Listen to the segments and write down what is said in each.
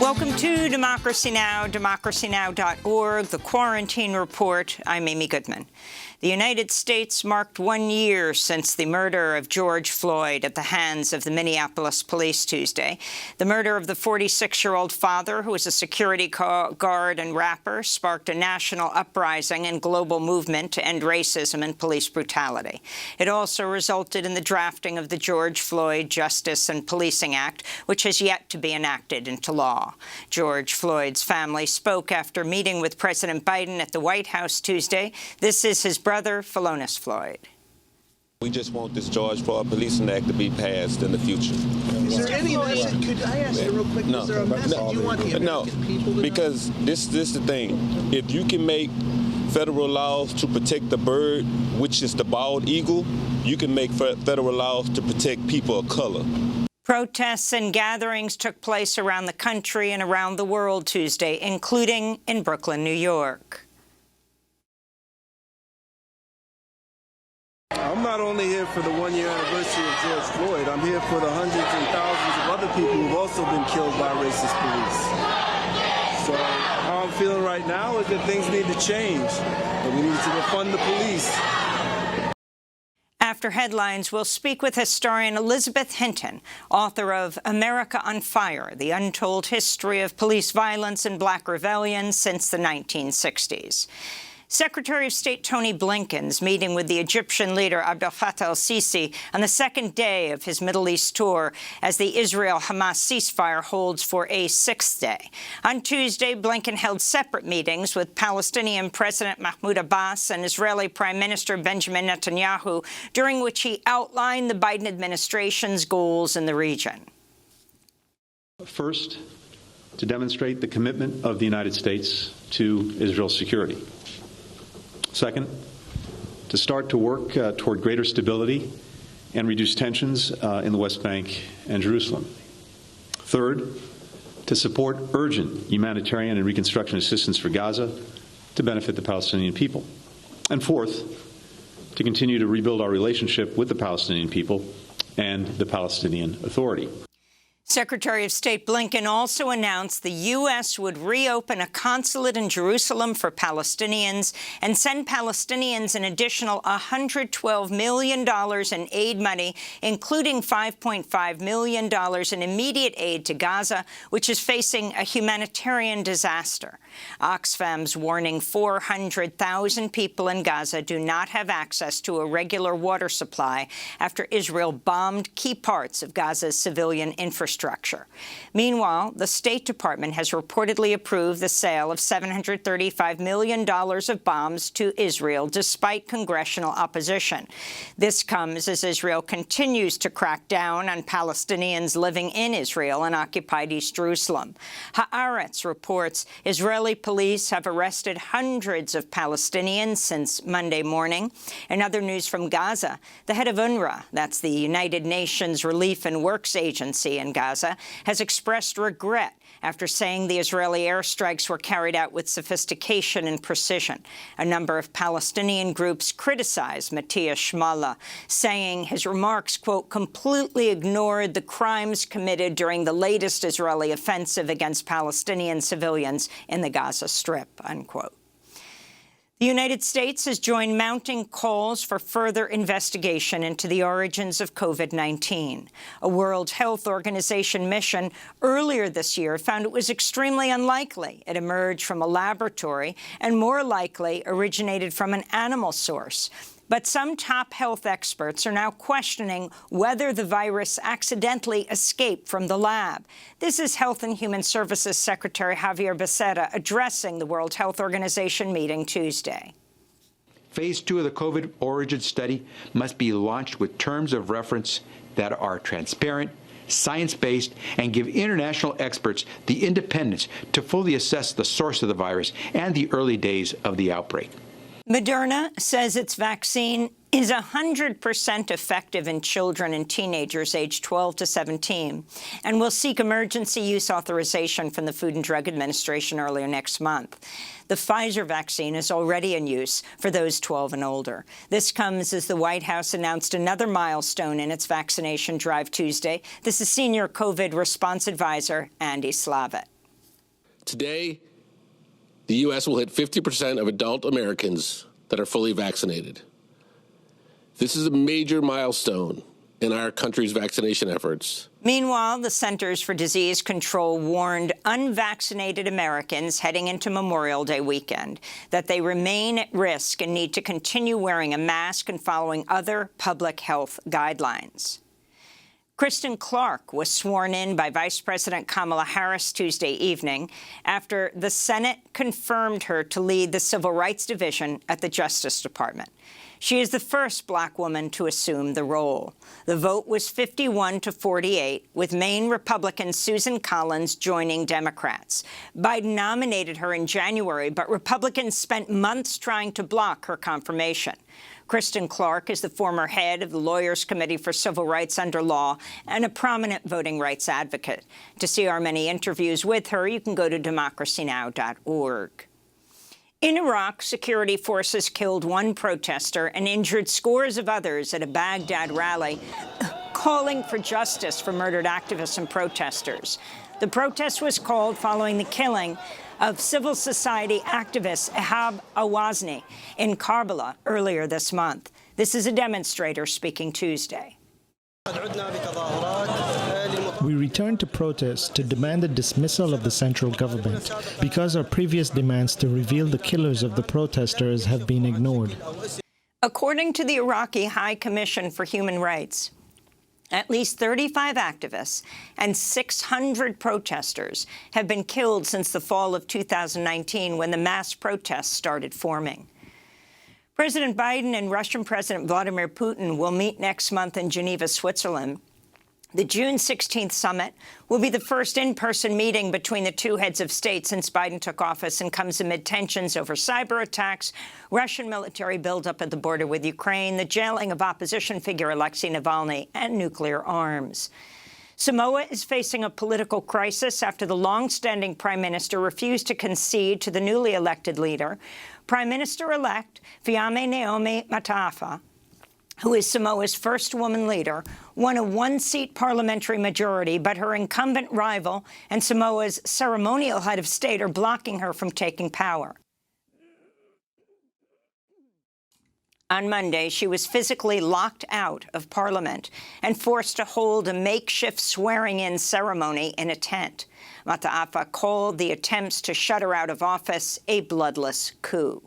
Welcome to Democracy Now!, democracynow.org, the Quarantine Report. I'm Amy Goodman. The United States marked 1 year since the murder of George Floyd at the hands of the Minneapolis police Tuesday. The murder of the 46-year-old father, who was a security guard and rapper, sparked a national uprising and global movement to end racism and police brutality. It also resulted in the drafting of the George Floyd Justice and Policing Act, which has yet to be enacted into law. George Floyd's family spoke after meeting with President Biden at the White House Tuesday. This is his brother, Philonis Floyd. We just want this George Floyd Policing Act to be passed in the future. Is there any message? Could I ask you real quick? No. Is there a message you want the American people to know? Because this is the thing. If you can make federal laws to protect the bird, which is the bald eagle, you can make federal laws to protect people of color. Protests and gatherings took place around the country and around the world Tuesday, including in Brooklyn, New York. I'm not only here for the one-year anniversary of George Floyd. I'm here for the hundreds and thousands of other people who've also been killed by racist police. So how I'm feeling right now is that things need to change. And we need to defund the police. After headlines, we'll speak with historian Elizabeth Hinton, author of America on Fire, The Untold History of Police Violence and Black Rebellion Since the 1960s. Secretary of State Tony Blinken's meeting with the Egyptian leader Abdel Fattah el-Sisi on the second day of his Middle East tour as the Israel-Hamas ceasefire holds for a sixth day. On Tuesday, Blinken held separate meetings with Palestinian President Mahmoud Abbas and Israeli Prime Minister Benjamin Netanyahu, during which he outlined the Biden administration's goals in the region. First, to demonstrate the commitment of the United States to Israel's security. Second, to start to work toward greater stability and reduce tensions in the West Bank and Jerusalem. Third, to support urgent humanitarian and reconstruction assistance for Gaza to benefit the Palestinian people. And fourth, to continue to rebuild our relationship with the Palestinian people and the Palestinian Authority. Secretary of State Blinken also announced the U.S. would reopen a consulate in Jerusalem for Palestinians and send Palestinians an additional $112 million in aid money, including $5.5 million in immediate aid to Gaza, which is facing a humanitarian disaster. Oxfam's warning 400,000 people in Gaza do not have access to a regular water supply after Israel bombed key parts of Gaza's civilian infrastructure. Meanwhile, the State Department has reportedly approved the sale of $735 million of bombs to Israel, despite congressional opposition. This comes as Israel continues to crack down on Palestinians living in Israel and occupied East Jerusalem. Haaretz reports Israeli police have arrested hundreds of Palestinians since Monday morning. In other news from Gaza, the head of UNRWA, that's the United Nations Relief and Works Agency in Gaza, has expressed regret after saying the Israeli airstrikes were carried out with sophistication and precision. A number of Palestinian groups criticized Matthias Schmala, saying his remarks, quote, completely ignored the crimes committed during the latest Israeli offensive against Palestinian civilians in the Gaza Strip, unquote. The United States has joined mounting calls for further investigation into the origins of COVID-19. A World Health Organization mission earlier this year found it was extremely unlikely it emerged from a laboratory and more likely originated from an animal source. But some top health experts are now questioning whether the virus accidentally escaped from the lab. This is Health and Human Services Secretary Javier Becerra addressing the World Health Organization meeting Tuesday. Phase 2 of the COVID origin study must be launched with terms of reference that are transparent, science-based, and give international experts the independence to fully assess the source of the virus and the early days of the outbreak. Moderna says its vaccine is 100% effective in children and teenagers aged 12 to 17 and will seek emergency use authorization from the Food and Drug Administration earlier next month. The Pfizer vaccine is already in use for those 12 and older. This comes as the White House announced another milestone in its vaccination drive Tuesday. This is Senior COVID Response Advisor Andy Slavitt. Today, the U.S. will hit 50% of adult Americans that are fully vaccinated. This is a major milestone in our country's vaccination efforts. Meanwhile, the Centers for Disease Control warned unvaccinated Americans heading into Memorial Day weekend that they remain at risk and need to continue wearing a mask and following other public health guidelines. Kristen Clarke was sworn in by Vice President Kamala Harris Tuesday evening after the Senate confirmed her to lead the Civil Rights Division at the Justice Department. She is the first black woman to assume the role. The vote was 51-48, with Maine Republican Susan Collins joining Democrats. Biden nominated her in January, but Republicans spent months trying to block her confirmation. Kristen Clarke is the former head of the Lawyers Committee for Civil Rights Under Law and a prominent voting rights advocate. To see our many interviews with her, you can go to democracynow.org. In Iraq, security forces killed one protester and injured scores of others at a Baghdad rally, calling for justice for murdered activists and protesters. The protest was called following the killing of civil society activist Ehab Awazni in Karbala earlier this month. This is a demonstrator speaking Tuesday. We returned to protest to demand the dismissal of the central government because our previous demands to reveal the killers of the protesters have been ignored. According to the Iraqi High Commission for Human Rights, at least 35 activists and 600 protesters have been killed since the fall of 2019, when the mass protests started forming. President Biden and Russian President Vladimir Putin will meet next month in Geneva, Switzerland. The June 16th summit will be the first in-person meeting between the two heads of state since Biden took office, and comes amid tensions over cyber attacks, Russian military buildup at the border with Ukraine, the jailing of opposition figure Alexei Navalny, and nuclear arms. Samoa is facing a political crisis after the long-standing prime minister refused to concede to the newly elected leader. Prime Minister-elect Fiame Naomi Mataafa, who is Samoa's first woman leader, won a one-seat parliamentary majority, but her incumbent rival and Samoa's ceremonial head of state are blocking her from taking power. On Monday, she was physically locked out of Parliament and forced to hold a makeshift swearing-in ceremony in a tent. Mataafa called the attempts to shut her out of office a bloodless coup.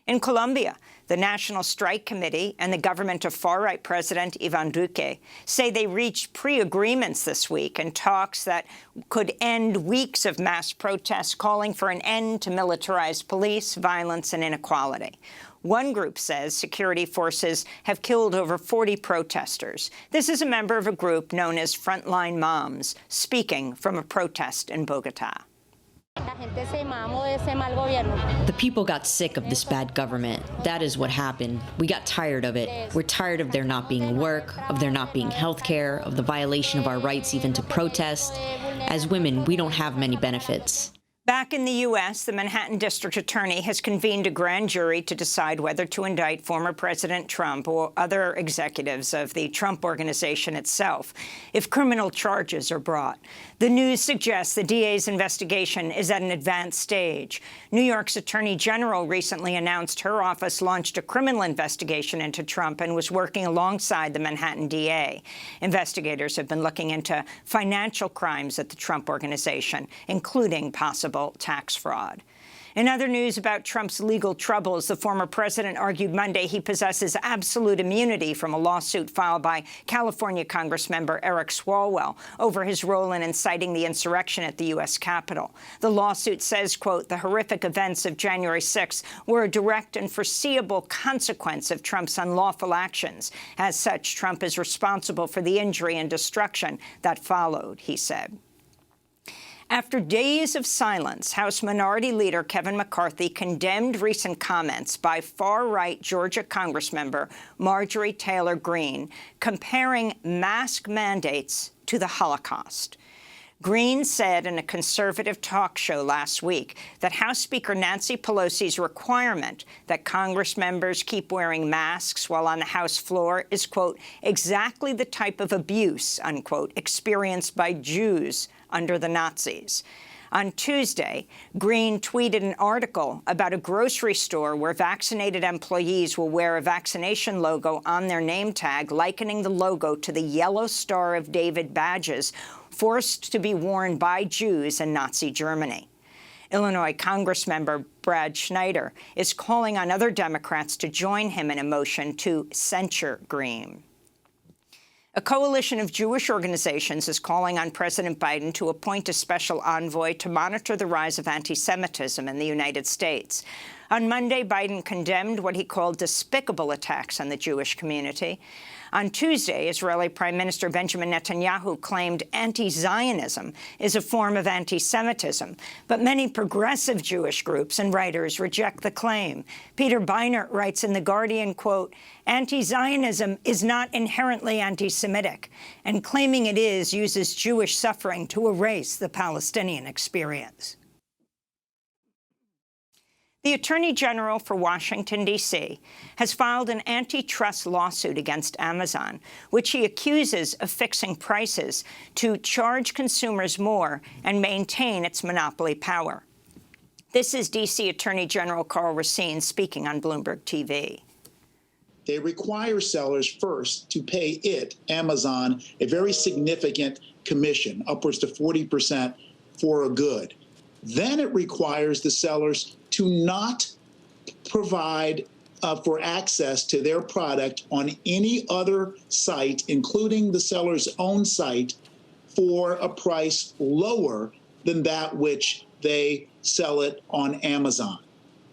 In Colombia, the National Strike Committee and the government of far-right President Ivan Duque say they reached pre-agreements this week in talks that could end weeks of mass protests calling for an end to militarized police, violence, and inequality. One group says security forces have killed over 40 protesters. This is a member of a group known as Frontline Moms, speaking from a protest in Bogota. The people got sick of this bad government. That is what happened. We got tired of it. We're tired of there not being work, of there not being health care, of the violation of our rights even to protest. As women, we don't have many benefits. Back in the U.S., the Manhattan District Attorney has convened a grand jury to decide whether to indict former President Trump or other executives of the Trump Organization itself if criminal charges are brought. The news suggests the DA's investigation is at an advanced stage. New York's Attorney General recently announced her office launched a criminal investigation into Trump and was working alongside the Manhattan DA. Investigators have been looking into financial crimes at the Trump Organization, including possible tax fraud. In other news about Trump's legal troubles, the former president argued Monday he possesses absolute immunity from a lawsuit filed by California Congressmember Eric Swalwell over his role in inciting the insurrection at the U.S. Capitol. The lawsuit says, quote, the horrific events of January 6th were a direct and foreseeable consequence of Trump's unlawful actions. As such, Trump is responsible for the injury and destruction that followed, he said. After days of silence, House Minority Leader Kevin McCarthy condemned recent comments by far-right Georgia Congressmember Marjorie Taylor Greene, comparing mask mandates to the Holocaust. Greene said in a conservative talk show last week that House Speaker Nancy Pelosi's requirement that Congress members keep wearing masks while on the House floor is, quote, exactly the type of abuse, unquote, experienced by Jews under the Nazis. On Tuesday, Green tweeted an article about a grocery store where vaccinated employees will wear a vaccination logo on their name tag, likening the logo to the yellow Star of David badges forced to be worn by Jews in Nazi Germany. Illinois Congressmember Brad Schneider is calling on other Democrats to join him in a motion to censure Green. A coalition of Jewish organizations is calling on President Biden to appoint a special envoy to monitor the rise of anti-Semitism in the United States. On Monday, Biden condemned what he called despicable attacks on the Jewish community. On Tuesday, Israeli Prime Minister Benjamin Netanyahu claimed anti-Zionism is a form of anti-Semitism, but many progressive Jewish groups and writers reject the claim. Peter Beinart writes in The Guardian, quote, "Anti-Zionism is not inherently anti-Semitic, and claiming it is uses Jewish suffering to erase the Palestinian experience." The Attorney General for Washington, D.C., has filed an antitrust lawsuit against Amazon, which he accuses of fixing prices to charge consumers more and maintain its monopoly power. This is D.C. Attorney General Karl Racine speaking on Bloomberg TV. They require sellers first to pay Amazon, a very significant commission, upwards to 40% for a good. Then it requires the sellers to not provide for access to their product on any other site, including the seller's own site, for a price lower than that which they sell it on Amazon.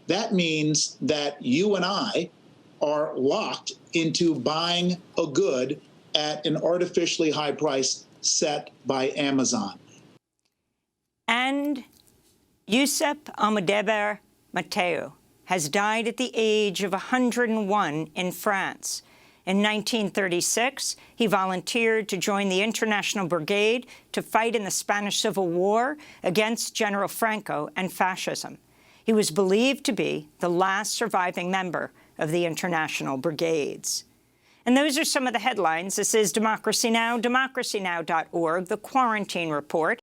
That means that you and I are locked into buying a good at an artificially high price set by Amazon. And Yusuf Almodebar Mateo has died at the age of 101 in France. In 1936, he volunteered to join the International Brigade to fight in the Spanish Civil War against General Franco and fascism. He was believed to be the last surviving member of the International Brigades. And those are some of the headlines. This is Democracy Now!, democracynow.org, The Quarantine Report.